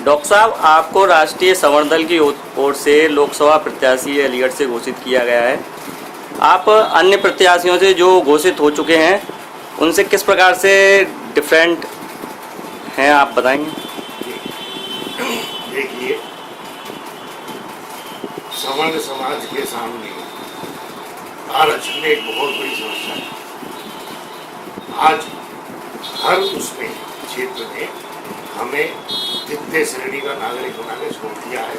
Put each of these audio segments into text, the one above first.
Doctor साहब, आपको राष्ट्रीय सवर्ण दल की ओर से लोकसभा प्रत्याशी अलीगढ़ से घोषित किया गया है। आप अन्य प्रत्याशियों से जो घोषित हो चुके हैं उनसे किस प्रकार से डिफरेंट हैं, आप बताएंगे? देखिए, सवर्ण समाज के सामने आरक्षण एक बहुत बड़ी समस्या है। आज हर उसमें क्षेत्र में हमें द्वितीय श्रेणी का नागरिक बना के छोड़ दिया है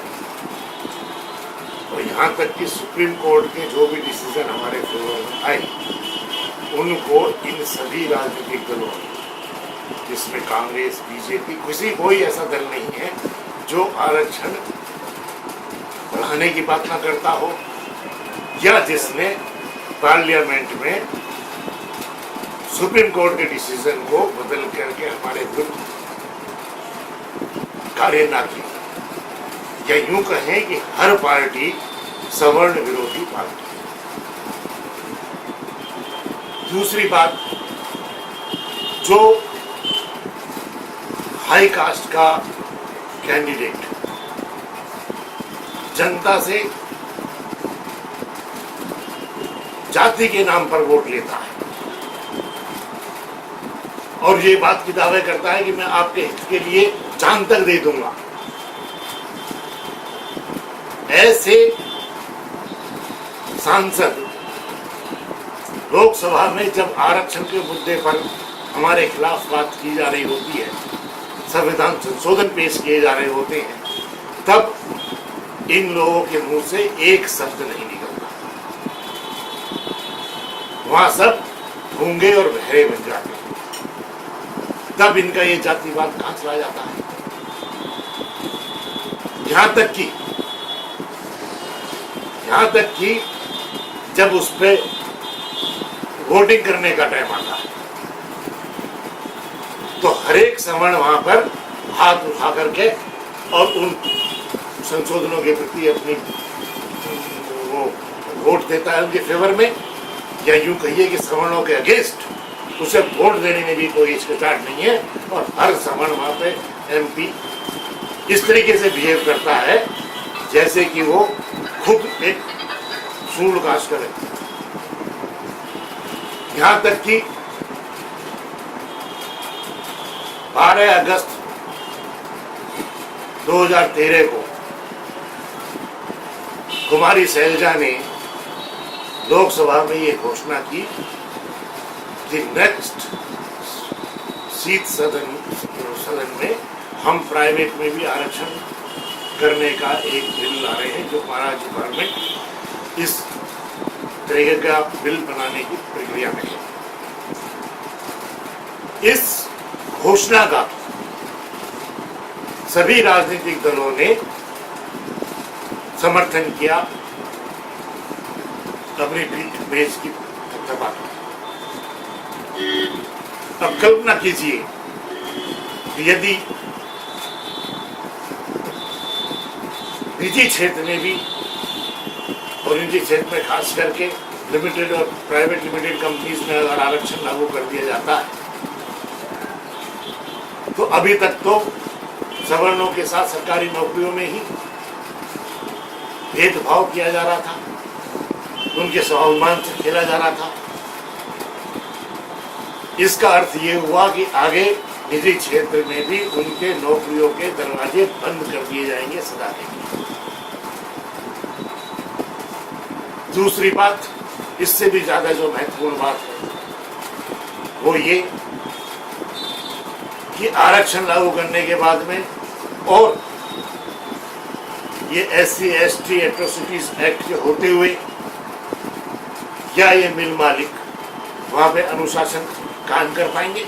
और यहाँ तक कि सुप्रीम कोर्ट के जो भी डिसीजन हमारे फेवर में आए उनको इन सभी राजनीतिक दलों ने, जिसमें कांग्रेस, बीजेपी, कोई ऐसा दल नहीं है जो आरक्षण बढ़ाने की बात ना करता हो या जिसने पार्लियामेंट में सुप्रीम कोर्ट के डिसीजन को बदल करके हमारे विरुद्ध कार्य ना किया। या यूं कहें कि हर पार्टी सवर्ण विरोधी पार्टी। दूसरी बात, जो हाई कास्ट का कैंडिडेट जनता से जाति के नाम पर वोट लेता है और ये बात की दावे करता है कि मैं आपके हित के लिए जान तक दे दूंगा, ऐसे सांसद लोकसभा में जब आरक्षण के मुद्दे पर हमारे खिलाफ बात की जा रही होती है, संविधान संशोधन पेश किए जा रहे होते हैं, तब इन लोगों के मुंह से एक शब्द नहीं निकलता। वहां सब गूंगे और बहरे बन जाते हैं। तब इनका ये जातिवाद कहां चला जाता है। यहां तक कि जब उस पे वोटिंग करने का टाइम आता है तो हरेक सवर्ण वहां पर हाथ उठा करके और उन संशोधनों के प्रति अपनी वो वोट देता है उनके फेवर में, या यूं कहिए कि सवर्णों के अगेंस्ट उसे वोट देने में भी कोई हिचकिचाहट नहीं है। और हर सवर्ण वहां पे एमपी इस तरीके से बिहेव करता है जैसे कि वो खुद एक सूल कास्ट करे। यहां तक कि 12 अगस्त 2013 को कुमारी शैलजा ने लोकसभा में ये घोषणा की कि नेक्स्ट शीत सदन में हम प्राइवेट में भी आरक्षण करने का एक बिल ला रहे हैं, जो महाराज डिपार्टमेंट इस तरीके का बिल बनाने की प्रक्रिया में है। इस घोषणा का सभी राजनीतिक दलों ने समर्थन किया, अपनी पीठ मेज की थपथपा। अब कल्पना कीजिए कि यदि निजी क्षेत्र में भी, और निजी क्षेत्र में खास करके लिमिटेड और प्राइवेट लिमिटेड कंपनीज में अगर आरक्षण लागू कर दिया जाता है तो अभी तक तो सवर्णों के साथ सरकारी नौकरियों में ही भेदभाव किया जा रहा था, उनके स्वाभिमान से खेला जा रहा था। इसका अर्थ ये हुआ कि आगे निजी क्षेत्र में भी उनके नौकरियों के दरवाजे बंद कर दिए जाएंगे सदा के लिए। दूसरी बात, इससे भी ज्यादा जो महत्वपूर्ण बात है वो ये कि आरक्षण लागू करने के बाद में और ये SC ST एट्रोसिटीज एक्ट के होते हुए क्या ये मिल मालिक वहां पे अनुशासन कायम कर पाएंगे?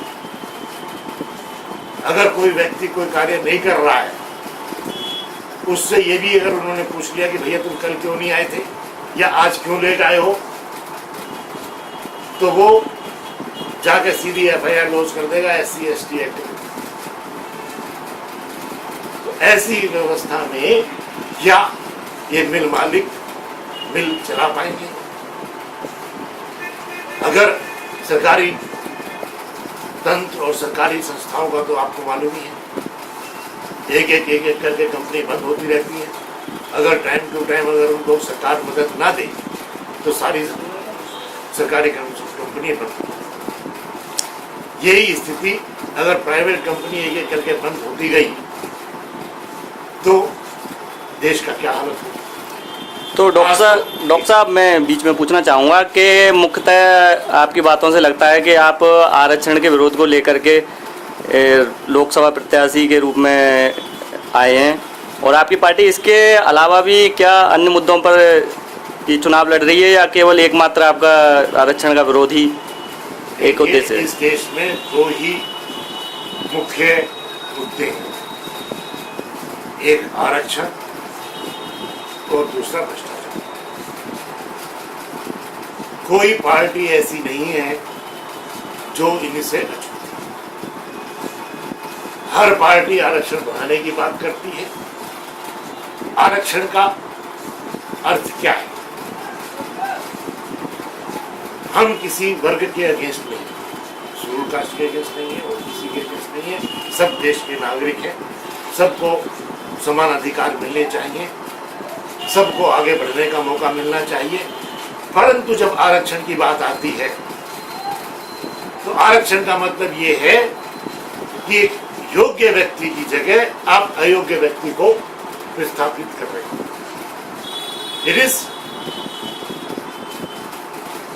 अगर कोई व्यक्ति कोई कार्य नहीं कर रहा है, उससे ये भी अगर उन्होंने पूछ लिया कि भैया तुम कल क्यों नहीं आए थे या आज क्यों लेट आए हो, तो वो जाकर सीधी FIR लॉन्च कर देगा SC ST एक्ट। तो ऐसी व्यवस्था में क्या ये मिल मालिक मिल चला पाएंगे? अगर सरकारी तंत्र और सरकारी संस्थाओं का तो आपको मालूम ही है एक एक करके कंपनी बंद होती रहती है। अगर टाइम टू टाइम अगर उनको सरकार मदद ना दे तो सारी सरकारी कंपनी बंद। यही स्थिति अगर प्राइवेट कंपनी एक एक करके बंद होती गई तो देश का क्या हालत होगी। तो डॉक्टर साहब मैं बीच में पूछना चाहूँगा कि मुख्यतः आपकी बातों से लगता है कि आप आरक्षण के विरोध को लेकर के लोकसभा प्रत्याशी के रूप में आए हैं, और आपकी पार्टी इसके अलावा भी क्या अन्य मुद्दों पर ये चुनाव लड़ रही है, या केवल एकमात्र आपका आरक्षण का विरोध ही एक उद्देश्य है? इस देश में दो ही मुख्य मुद्दे हैं, एक आरक्षण और दूसरा भ्रष्टाचार। कोई पार्टी ऐसी नहीं है जो इनसे अछूत। हर पार्टी आरक्षण बढ़ाने की बात करती है। आरक्षण का अर्थ क्या है? हम किसी वर्ग के अगेंस्ट नहीं है, शेड्यूल कास्ट के अगेंस्ट नहीं है, ओबीसी के अगेंस्ट नहीं है। सब देश के नागरिक हैं, सबको समान अधिकार मिलने चाहिए, सबको आगे बढ़ने का मौका मिलना चाहिए। परंतु जब आरक्षण की बात आती है तो आरक्षण का मतलब ये है कि योग्य व्यक्ति की जगह आप अयोग्य व्यक्ति को विस्थापित कर रहे हैं।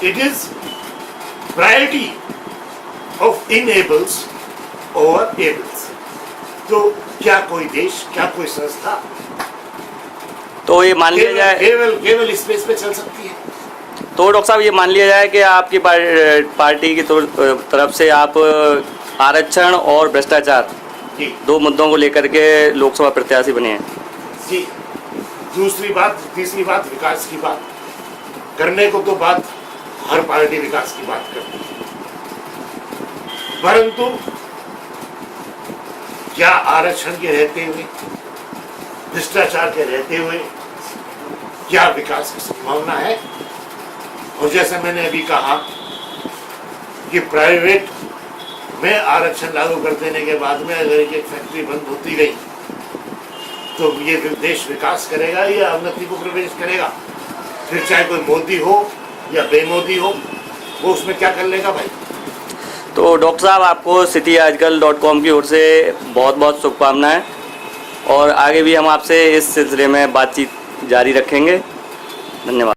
It is priority of enables over ables। तो क्या कोई देश, क्या कोई संस्था तो ये मान लिया जाए केवल स्पेस पे चल सकती है? तो डॉक्टर साहब ये मान लिया जाए कि आपकी पार्टी की तरफ से आप आरक्षण और भ्रष्टाचार दो मुद्दों को लेकर के लोकसभा प्रत्याशी बने हैं जी। तीसरी बात विकास की बात करने को तो बात हर पार्टी विकास की बात करती है, परंतु क्या आरक्षण के रहते हुए, भ्रष्टाचार के रहते हुए क्या विकास की संभावना है? और जैसे मैंने अभी कहा कि प्राइवेट में आरक्षण लागू कर देने के बाद में अगर एक फैक्ट्री बंद होती गई तो ये देश विकास करेगा या अवनति को प्रवेश करेगा? फिर चाहे कोई मोदी हो या बेमोदी हो, वो उसमें क्या कर लेगा भाई? तो डॉक्टर साहब आपको cityajkal.com की ओर से बहुत बहुत शुभकामनाएं, और आगे भी हम आपसे इस सिलसिले में बातचीत जारी रखेंगे। धन्यवाद।